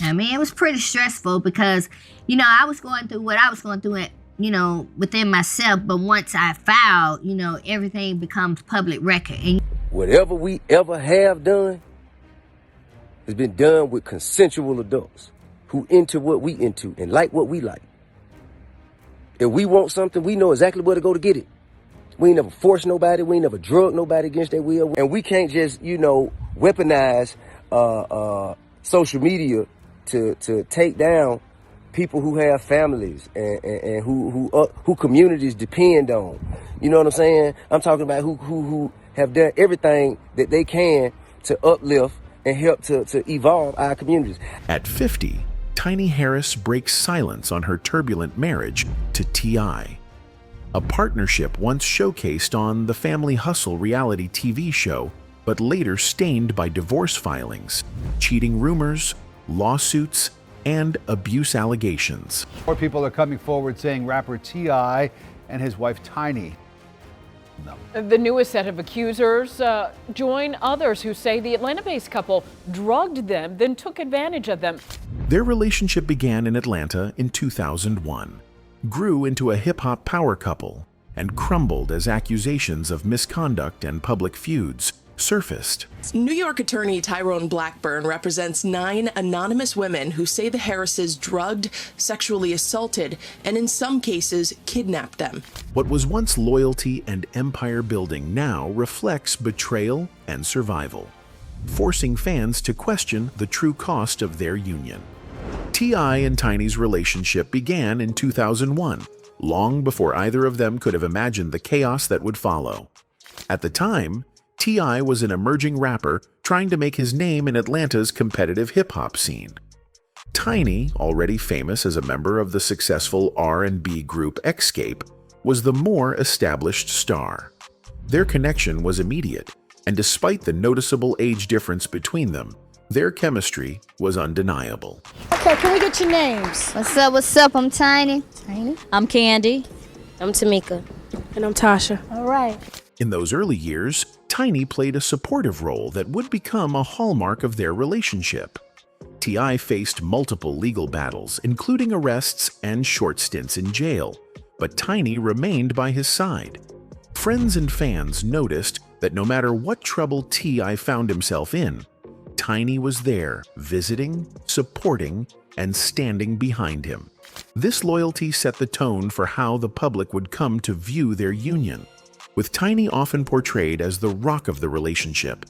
I mean, it was pretty stressful because, I was going through what I was going through, within myself. But once I filed, everything becomes public record. And whatever we ever have done has been done with consensual adults who into what we into and like what we like. If we want something, we know exactly where to go to get it. We ain't never forced nobody. We ain't never drug nobody against their will. And we can't just, weaponize social media to take down people who have families and who communities depend on. You know what I'm saying? I'm talking about who have done everything that they can to uplift and help to evolve our communities. At 50, Tiny Harris breaks silence on her turbulent marriage to T.I., a partnership once showcased on the Family Hustle reality TV show, but later stained by divorce filings, cheating rumors, lawsuits, and abuse allegations. More people are coming forward saying rapper T.I. and his wife Tiny. The newest set of accusers join others who say the Atlanta-based couple drugged them, then took advantage of them. Their relationship began in Atlanta in 2001, grew into a hip-hop power couple, and crumbled as accusations of misconduct and public feuds surfaced. New York attorney Tyrone Blackburn represents 9 anonymous women who say the Harrises drugged, sexually assaulted, and in some cases kidnapped them. What was once loyalty and empire building now reflects betrayal and survival, forcing fans to question the true cost of their union. T.I. and Tiny's relationship began in 2001, long before either of them could have imagined the chaos that would follow. At the time, T.I. was an emerging rapper trying to make his name in Atlanta's competitive hip-hop scene. Tiny, already famous as a member of the successful R&B group Xscape, was the more established star. Their connection was immediate, and despite the noticeable age difference between them, their chemistry was undeniable. Okay, can we get your names? What's up? I'm Tiny. I'm Candy. I'm Tamika. And I'm Tasha. All right. In those early years, Tiny played a supportive role that would become a hallmark of their relationship. T.I. faced multiple legal battles, including arrests and short stints in jail, but Tiny remained by his side. Friends and fans noticed that no matter what trouble T.I. found himself in, Tiny was there, visiting, supporting, and standing behind him. This loyalty set the tone for how the public would come to view their union, with Tiny often portrayed as the rock of the relationship.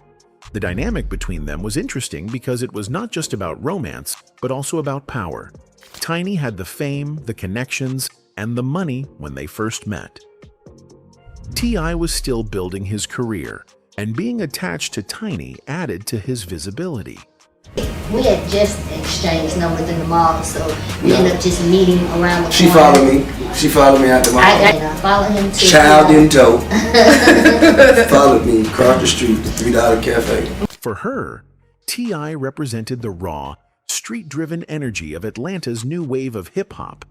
The dynamic between them was interesting because it was not just about romance, but also about power. Tiny had the fame, the connections, and the money when they first met. T.I. was still building his career, and being attached to Tiny added to his visibility. we had just exchanged numbers in the mall, so we ended up just meeting around the corner. She followed me. She followed me out the mall. I followed him too. Child in tow. Followed me across the street to $3 Cafe. For her, T.I. represented the raw, street-driven energy of Atlanta's new wave of hip-hop,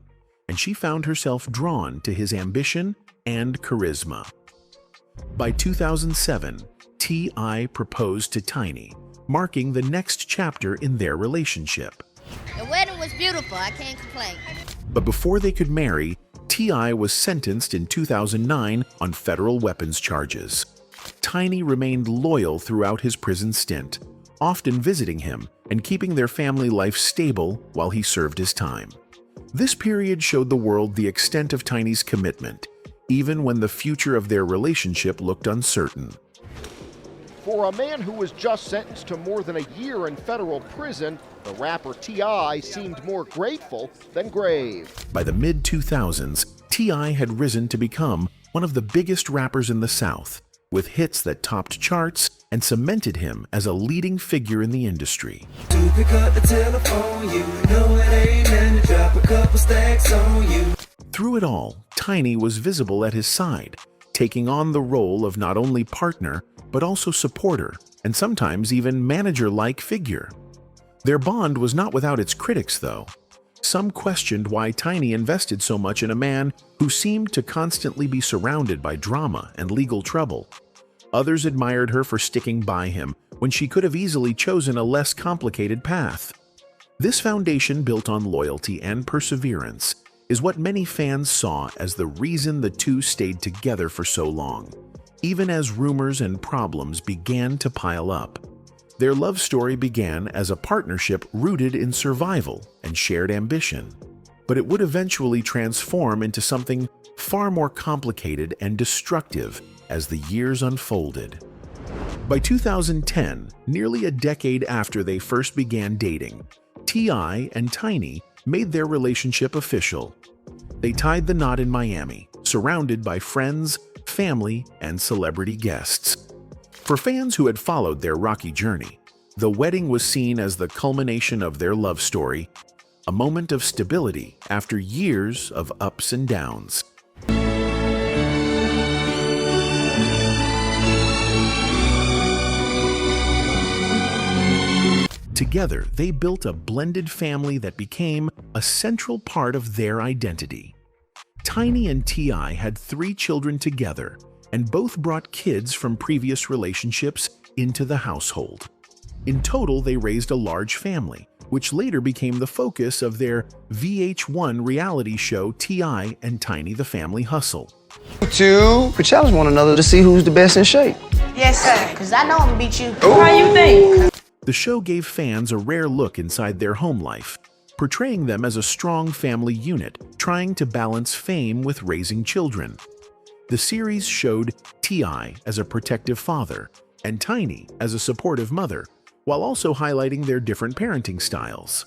and she found herself drawn to his ambition and charisma. By 2007, T.I. proposed to Tiny, marking the next chapter in their relationship. The wedding was beautiful, I can't complain. But before they could marry, T.I. was sentenced in 2009 on federal weapons charges. Tiny remained loyal throughout his prison stint, often visiting him and keeping their family life stable while he served his time. This period showed the world the extent of Tiny's commitment, even when the future of their relationship looked uncertain. For a man who was just sentenced to more than a year in federal prison, the rapper T.I. seemed more grateful than grave. By the mid-2000s, T.I. had risen to become one of the biggest rappers in the South, with hits that topped charts and cemented him as a leading figure in the industry. To pick up the telephone, you know it ain't meant to drop a couple stacks on you. Through it all, Tiny was visible at his side, taking on the role of not only partner, but also supporter, and sometimes even manager-like figure. Their bond was not without its critics, though. Some questioned why Tiny invested so much in a man who seemed to constantly be surrounded by drama and legal trouble. Others admired her for sticking by him when she could have easily chosen a less complicated path. This foundation, built on loyalty and perseverance, is what many fans saw as the reason the two stayed together for so long, even as rumors and problems began to pile up. Their love story began as a partnership rooted in survival and shared ambition, but it would eventually transform into something far more complicated and destructive as the years unfolded. By 2010, nearly a decade after they first began dating, T.I. and Tiny made their relationship official. They tied the knot in Miami, surrounded by friends, family, and celebrity guests. For fans who had followed their rocky journey, the wedding was seen as the culmination of their love story, a moment of stability after years of ups and downs. Together, they built a blended family that became a central part of their identity. Tiny and T.I. had 3 children together, and both brought kids from previous relationships into the household. In total, they raised a large family, which later became the focus of their VH1 reality show T.I. and Tiny the Family Hustle. You two challenge one another to see who's the best in shape. Yes, sir. Because I know I'm going to beat you. How you think? The show gave fans a rare look inside their home life, portraying them as a strong family unit trying to balance fame with raising children. The series showed T.I. as a protective father and Tiny as a supportive mother, while also highlighting their different parenting styles.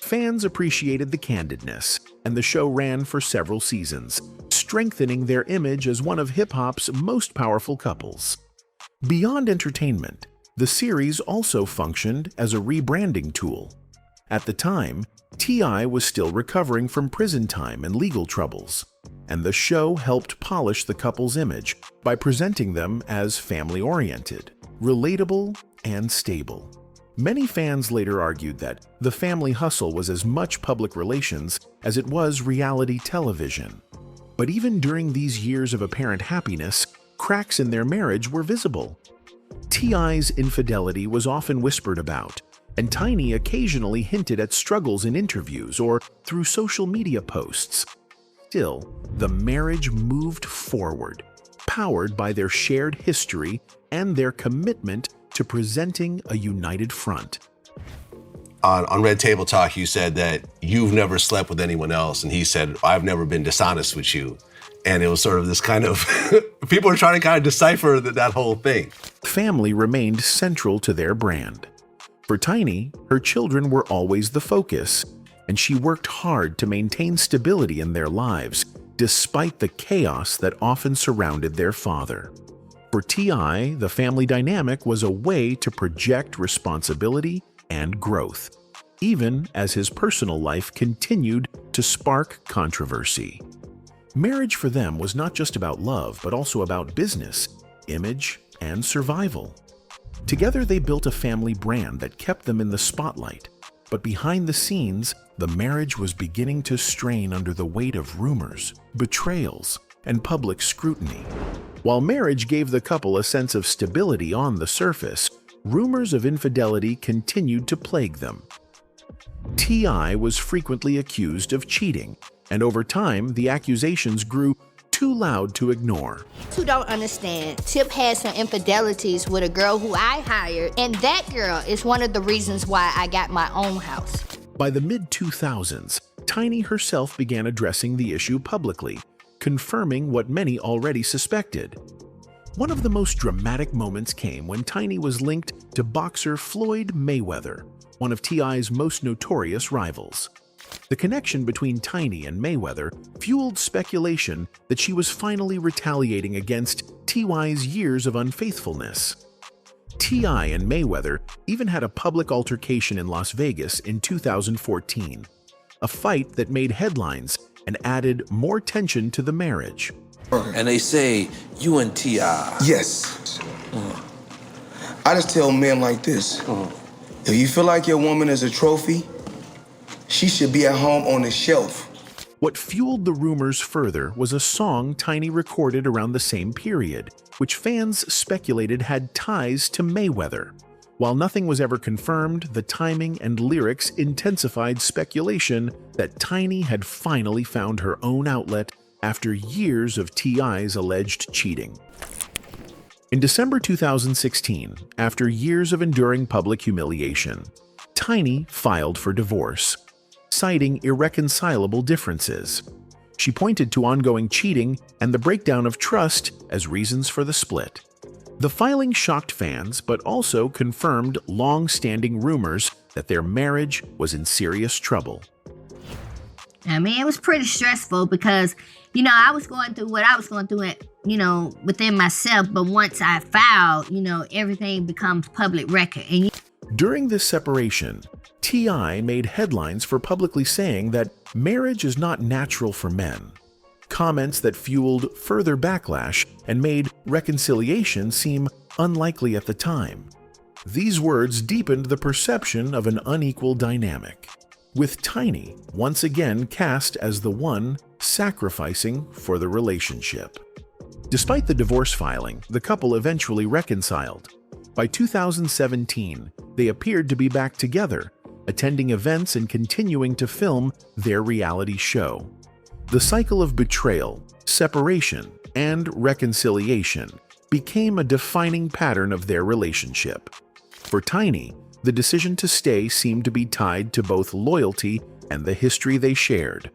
Fans appreciated the candidness, and the show ran for several seasons, strengthening their image as one of hip-hop's most powerful couples. Beyond entertainment, the series also functioned as a rebranding tool. At the time, T.I. was still recovering from prison time and legal troubles, and the show helped polish the couple's image by presenting them as family-oriented, relatable, and stable. Many fans later argued that The Family Hustle was as much public relations as it was reality television. But even during these years of apparent happiness, cracks in their marriage were visible. T.I.'s infidelity was often whispered about, and Tiny occasionally hinted at struggles in interviews or through social media posts. Still, the marriage moved forward, powered by their shared history and their commitment to presenting a united front. On Red Table Talk, you said that you've never slept with anyone else, and he said, I've never been dishonest with you. And it was sort of this kind of, people are trying to kind of decipher that whole thing. Family remained central to their brand. For Tiny, her children were always the focus, and she worked hard to maintain stability in their lives, despite the chaos that often surrounded their father. For T.I., the family dynamic was a way to project responsibility and growth, even as his personal life continued to spark controversy. Marriage for them was not just about love, but also about business, image, and survival. Together, they built a family brand that kept them in the spotlight, but behind the scenes, the marriage was beginning to strain under the weight of rumors, betrayals, and public scrutiny. While marriage gave the couple a sense of stability on the surface, rumors of infidelity continued to plague them. T.I. was frequently accused of cheating, and over time, the accusations grew too loud to ignore. You don't understand. Tip had some infidelities with a girl who I hired, and that girl is one of the reasons why I got my own house. By the mid-2000s, Tiny herself began addressing the issue publicly, confirming what many already suspected. One of the most dramatic moments came when Tiny was linked to boxer Floyd Mayweather, one of T.I.'s most notorious rivals. The connection between Tiny and Mayweather fueled speculation that she was finally retaliating against T.Y.'s years of unfaithfulness. T.I. and Mayweather even had a public altercation in Las Vegas in 2014, a fight that made headlines and added more tension to the marriage. And they say, you and T.I. Yes. I just tell men like this. If you feel like your woman is a trophy, she should be at home on the shelf. What fueled the rumors further was a song Tiny recorded around the same period, which fans speculated had ties to Mayweather. While nothing was ever confirmed, the timing and lyrics intensified speculation that Tiny had finally found her own outlet after years of T.I.'s alleged cheating. In December 2016, after years of enduring public humiliation, Tiny filed for divorce, citing irreconcilable differences. She pointed to ongoing cheating and the breakdown of trust as reasons for the split. The filing shocked fans, but also confirmed long-standing rumors that their marriage was in serious trouble. I mean, it was pretty stressful because, I was going through what I was going through, within myself. But once I filed, everything becomes public record. And during this separation, T.I. made headlines for publicly saying that marriage is not natural for men. Comments that fueled further backlash and made reconciliation seem unlikely at the time. These words deepened the perception of an unequal dynamic, with Tiny once again cast as the one sacrificing for the relationship. Despite the divorce filing, the couple eventually reconciled. By 2017, they appeared to be back together, attending events and continuing to film their reality show. The cycle of betrayal, separation, and reconciliation became a defining pattern of their relationship. For Tiny, the decision to stay seemed to be tied to both loyalty and the history they shared.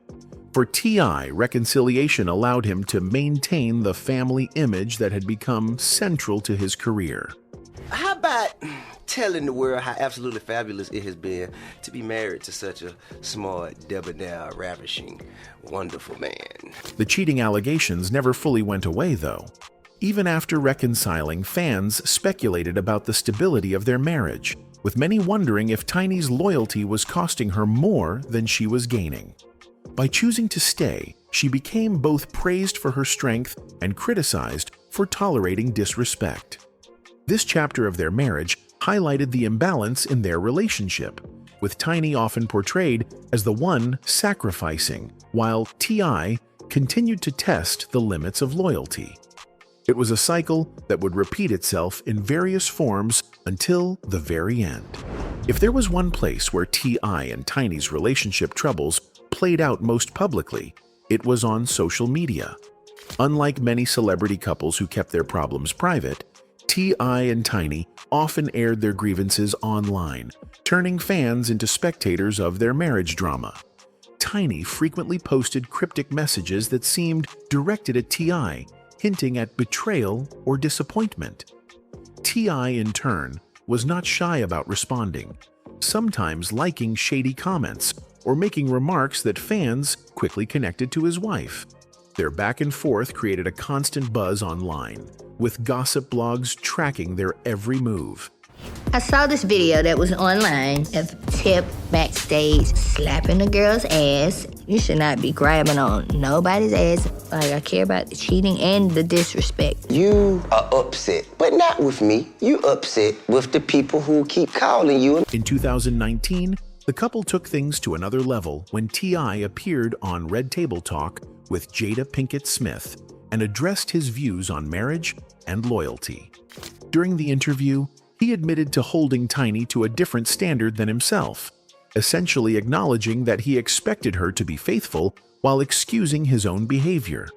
For T.I., reconciliation allowed him to maintain the family image that had become central to his career. How about telling the world how absolutely fabulous it has been to be married to such a smart, debonair, ravishing, wonderful man? The cheating allegations never fully went away, though. Even after reconciling, fans speculated about the stability of their marriage, with many wondering if Tiny's loyalty was costing her more than she was gaining. By choosing to stay, she became both praised for her strength and criticized for tolerating disrespect. This chapter of their marriage highlighted the imbalance in their relationship, with Tiny often portrayed as the one sacrificing, while T.I. continued to test the limits of loyalty. It was a cycle that would repeat itself in various forms until the very end. If there was one place where T.I. and Tiny's relationship troubles played out most publicly, it was on social media. Unlike many celebrity couples who kept their problems private, T.I. and Tiny often aired their grievances online, turning fans into spectators of their marriage drama. Tiny frequently posted cryptic messages that seemed directed at T.I., hinting at betrayal or disappointment. T.I., in turn, was not shy about responding, sometimes liking shady comments or making remarks that fans quickly connected to his wife. Their back and forth created a constant buzz online, with gossip blogs tracking their every move. I saw this video that was online of Tip backstage slapping the girl's ass. You should not be grabbing on nobody's ass. Like, I care about the cheating and the disrespect. You are upset, but not with me. You upset with the people who keep calling you. In 2019, the couple took things to another level when T.I. appeared on Red Table Talk with Jada Pinkett Smith and addressed his views on marriage and loyalty. During the interview, he admitted to holding Tiny to a different standard than himself, essentially acknowledging that he expected her to be faithful while excusing his own behavior.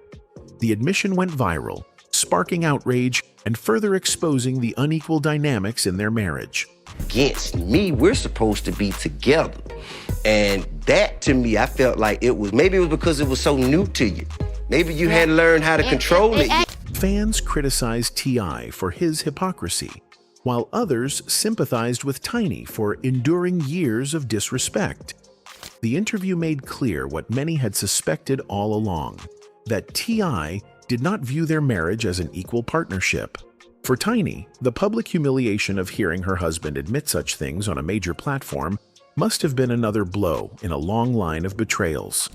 The admission went viral, sparking outrage and further exposing the unequal dynamics in their marriage. Against me, we're supposed to be together. And that, to me, I felt like maybe it was because it was so new to you. Maybe you hadn't learned how to control it. Fans criticized T.I. for his hypocrisy, while others sympathized with Tiny for enduring years of disrespect. The interview made clear what many had suspected all along, that T.I. did not view their marriage as an equal partnership. For Tiny, the public humiliation of hearing her husband admit such things on a major platform must have been another blow in a long line of betrayals.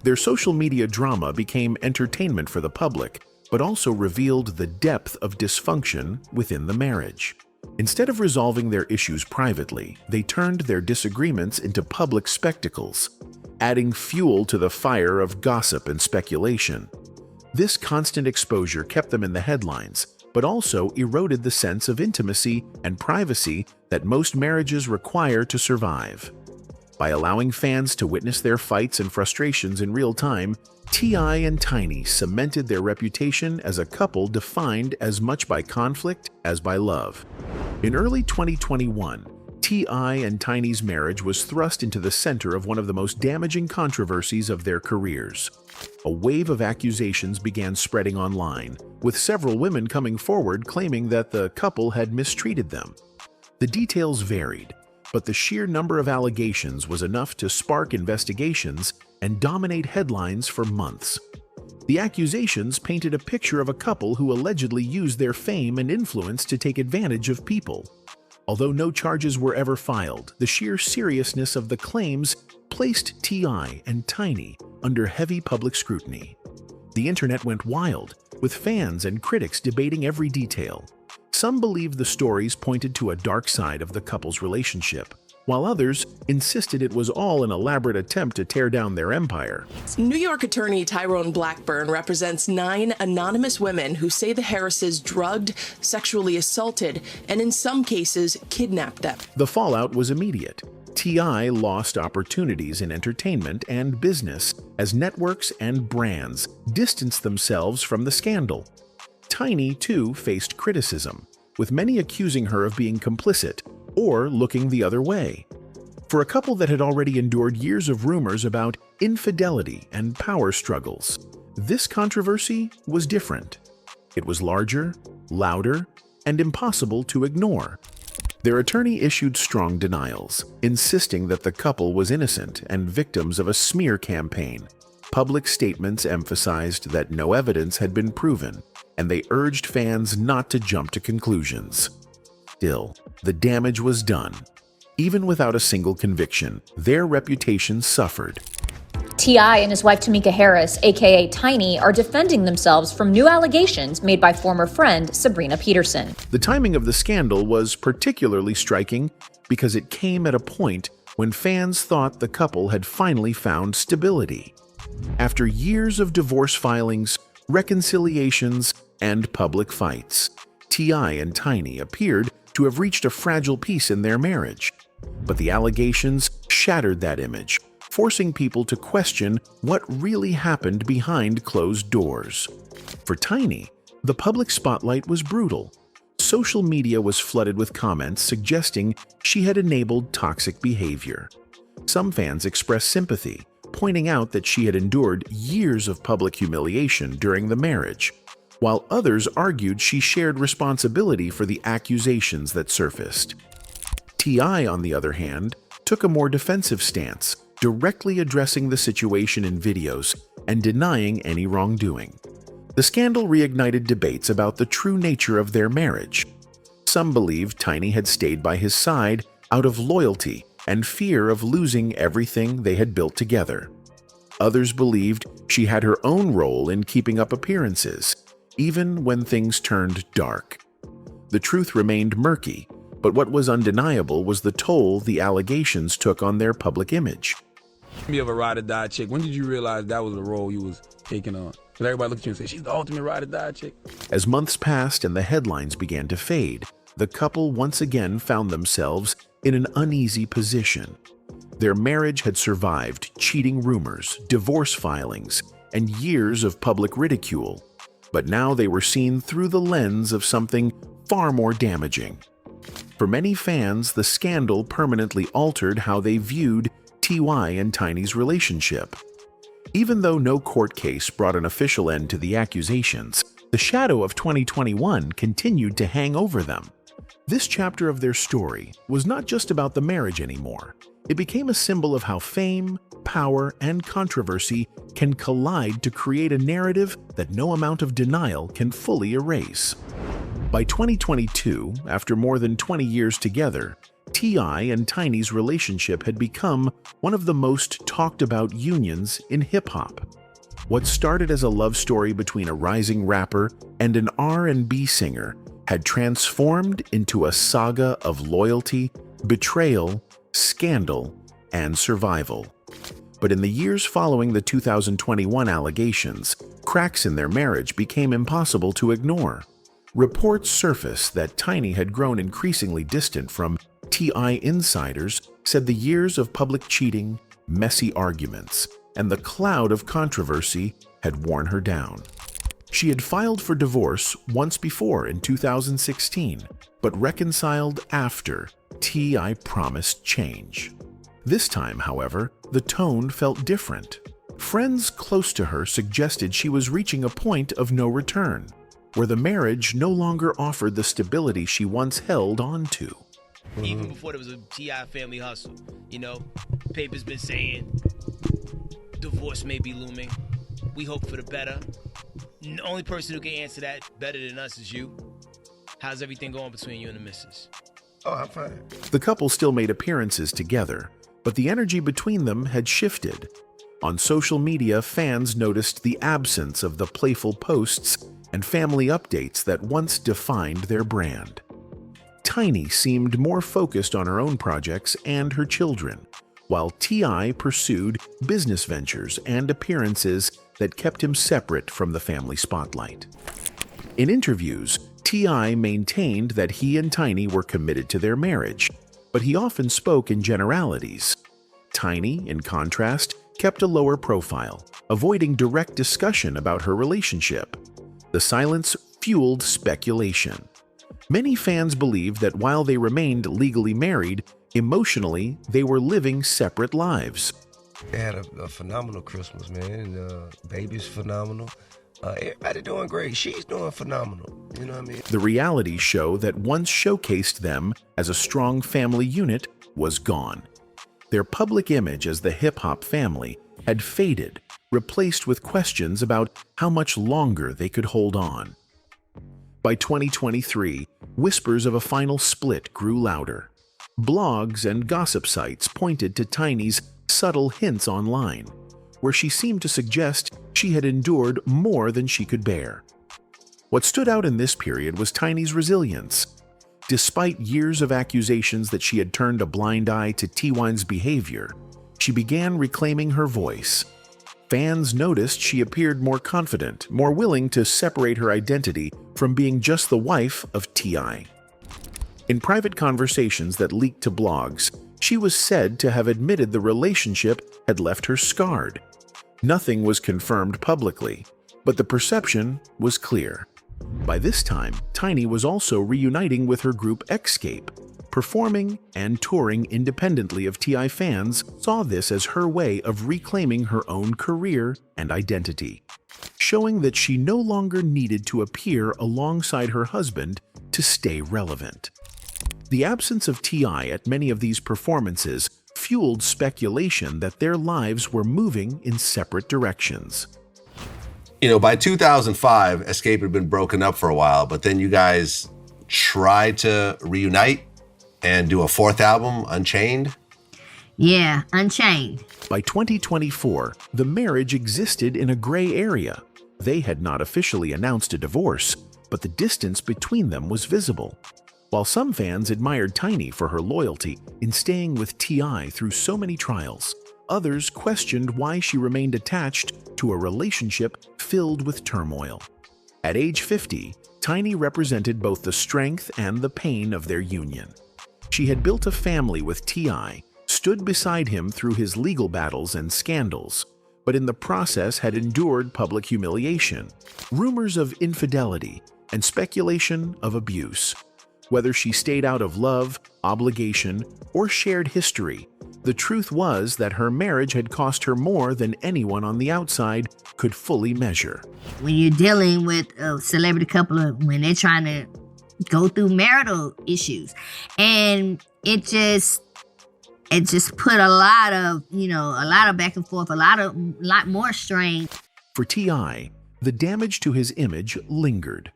Their social media drama became entertainment for the public, but also revealed the depth of dysfunction within the marriage. Instead of resolving their issues privately, they turned their disagreements into public spectacles, adding fuel to the fire of gossip and speculation. This constant exposure kept them in the headlines, but also eroded the sense of intimacy and privacy that most marriages require to survive. By allowing fans to witness their fights and frustrations in real time, T.I. and Tiny cemented their reputation as a couple defined as much by conflict as by love. In early 2021, T.I. and Tiny's marriage was thrust into the center of one of the most damaging controversies of their careers. A wave of accusations began spreading online, with several women coming forward claiming that the couple had mistreated them. The details varied, but the sheer number of allegations was enough to spark investigations and dominate headlines for months. The accusations painted a picture of a couple who allegedly used their fame and influence to take advantage of people. Although no charges were ever filed, the sheer seriousness of the claims placed T.I. and Tiny under heavy public scrutiny. The internet went wild, with fans and critics debating every detail. Some believed the stories pointed to a dark side of the couple's relationship, while others insisted it was all an elaborate attempt to tear down their empire. New York attorney Tyrone Blackburn represents 9 anonymous women who say the Harrises drugged, sexually assaulted, and in some cases kidnapped them. The fallout was immediate. T.I. lost opportunities in entertainment and business as networks and brands distanced themselves from the scandal. Tiny, too, faced criticism, with many accusing her of being complicit or looking the other way. For a couple that had already endured years of rumors about infidelity and power struggles, this controversy was different. It was larger, louder, and impossible to ignore. Their attorney issued strong denials, insisting that the couple was innocent and victims of a smear campaign. Public statements emphasized that no evidence had been proven, and they urged fans not to jump to conclusions. Still, the damage was done. Even without a single conviction, their reputation suffered. T.I. and his wife Tamika Harris, aka Tiny, are defending themselves from new allegations made by former friend Sabrina Peterson. The timing of the scandal was particularly striking because it came at a point when fans thought the couple had finally found stability. After years of divorce filings, reconciliations, and public fights, T.I. and Tiny appeared to have reached a fragile peace in their marriage. But the allegations shattered that image, forcing people to question what really happened behind closed doors. For Tiny, the public spotlight was brutal. Social media was flooded with comments suggesting she had enabled toxic behavior. Some fans expressed sympathy, pointing out that she had endured years of public humiliation during the marriage, while others argued she shared responsibility for the accusations that surfaced. T.I., on the other hand, took a more defensive stance, directly addressing the situation in videos and denying any wrongdoing. The scandal reignited debates about the true nature of their marriage. Some believed Tiny had stayed by his side out of loyalty and fear of losing everything they had built together. Others believed she had her own role in keeping up appearances, even when things turned dark. The truth remained murky, but what was undeniable was the toll the allegations took on their public image. You ever ride or die chick? When did you realize that was the role you was taking on? Because everybody looked at you and said, she's the ultimate ride or die chick. As months passed and the headlines began to fade, the couple once again found themselves in an uneasy position. Their marriage had survived cheating rumors, divorce filings, and years of public ridicule. But now they were seen through the lens of something far more damaging. For many fans, the scandal permanently altered how they viewed T.Y. and Tiny's relationship. Even though no court case brought an official end to the accusations, the shadow of 2021 continued to hang over them. This chapter of their story was not just about the marriage anymore. It became a symbol of how fame, power, and controversy can collide to create a narrative that no amount of denial can fully erase. By 2022, after more than 20 years together, T.I. and Tiny's relationship had become one of the most talked about unions in hip-hop. What started as a love story between a rising rapper and an R&B singer had transformed into a saga of loyalty, betrayal, scandal, and survival. But in the years following the 2021 allegations, cracks in their marriage became impossible to ignore. Reports surfaced that Tiny had grown increasingly distant from T.I. insiders said the years of public cheating, messy arguments, and the cloud of controversy had worn her down. She had filed for divorce once before in 2016, but reconciled after T.I. promised change. This time, however, the tone felt different. Friends close to her suggested she was reaching a point of no return, where the marriage no longer offered the stability she once held on to. Even before there was a T.I. family hustle, papers been saying divorce may be looming. We hope for the better. The only person who can answer that better than us is you. How's everything going between you and the missus? Oh, I'm fine. The couple still made appearances together, but the energy between them had shifted. On social media, fans noticed the absence of the playful posts and family updates that once defined their brand. Tiny seemed more focused on her own projects and her children, while T.I. pursued business ventures and appearances that kept him separate from the family spotlight. In interviews, T.I. maintained that he and Tiny were committed to their marriage, but he often spoke in generalities. Tiny, in contrast, kept a lower profile, avoiding direct discussion about her relationship. The silence fueled speculation. Many fans believed that while they remained legally married, emotionally they were living separate lives. They had a phenomenal Christmas, man. Baby's phenomenal. Everybody doing great. She's doing phenomenal. You know what I mean? The reality show that once showcased them as a strong family unit was gone. Their public image as the hip-hop family had faded, replaced with questions about how much longer they could hold on. By 2023, whispers of a final split grew louder. Blogs and gossip sites pointed to Tiny's subtle hints online, where she seemed to suggest she had endured more than she could bear. What stood out in this period was Tiny's resilience. Despite years of accusations that she had turned a blind eye to T.I.'s behavior, she began reclaiming her voice. Fans noticed she appeared more confident, more willing to separate her identity from being just the wife of T.I. In private conversations that leaked to blogs, she was said to have admitted the relationship had left her scarred. Nothing was confirmed publicly, but the perception was clear. By this time, Tiny was also reuniting with her group Escape. Performing and touring independently of T.I. fans saw this as her way of reclaiming her own career and identity, showing that she no longer needed to appear alongside her husband to stay relevant. The absence of T.I. at many of these performances fueled speculation that their lives were moving in separate directions. By 2005, Escape had been broken up for a while, but then you guys tried to reunite and do a fourth album, Unchained? Yeah, Unchained. By 2024, the marriage existed in a gray area. They had not officially announced a divorce, but the distance between them was visible. While some fans admired Tiny for her loyalty in staying with T.I. through so many trials, others questioned why she remained attached to a relationship filled with turmoil. At age 50, Tiny represented both the strength and the pain of their union. She had built a family with T.I., stood beside him through his legal battles and scandals, but in the process had endured public humiliation, rumors of infidelity, and speculation of abuse. Whether she stayed out of love, obligation, or shared history, the truth was that her marriage had cost her more than anyone on the outside could fully measure. When you're dealing with a celebrity couple, when they're trying to go through marital issues, and it just put a lot of back and forth, a lot more strain. For T.I., the damage to his image lingered.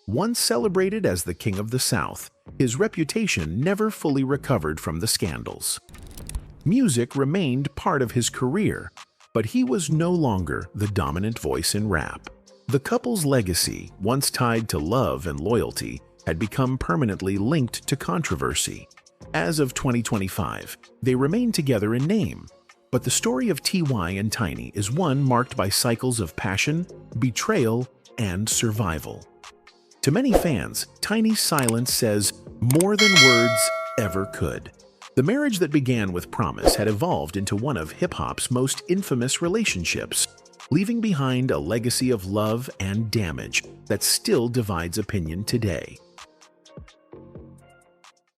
Once celebrated as the King of the South, his reputation never fully recovered from the scandals. Music remained part of his career, but he was no longer the dominant voice in rap. The couple's legacy, once tied to love and loyalty, had become permanently linked to controversy. As of 2025, they remain together in name, but the story of T.I. and Tiny is one marked by cycles of passion, betrayal, and survival. To many fans, Tiny's silence says more than words ever could. The marriage that began with promise had evolved into one of hip-hop's most infamous relationships, leaving behind a legacy of love and damage that still divides opinion today.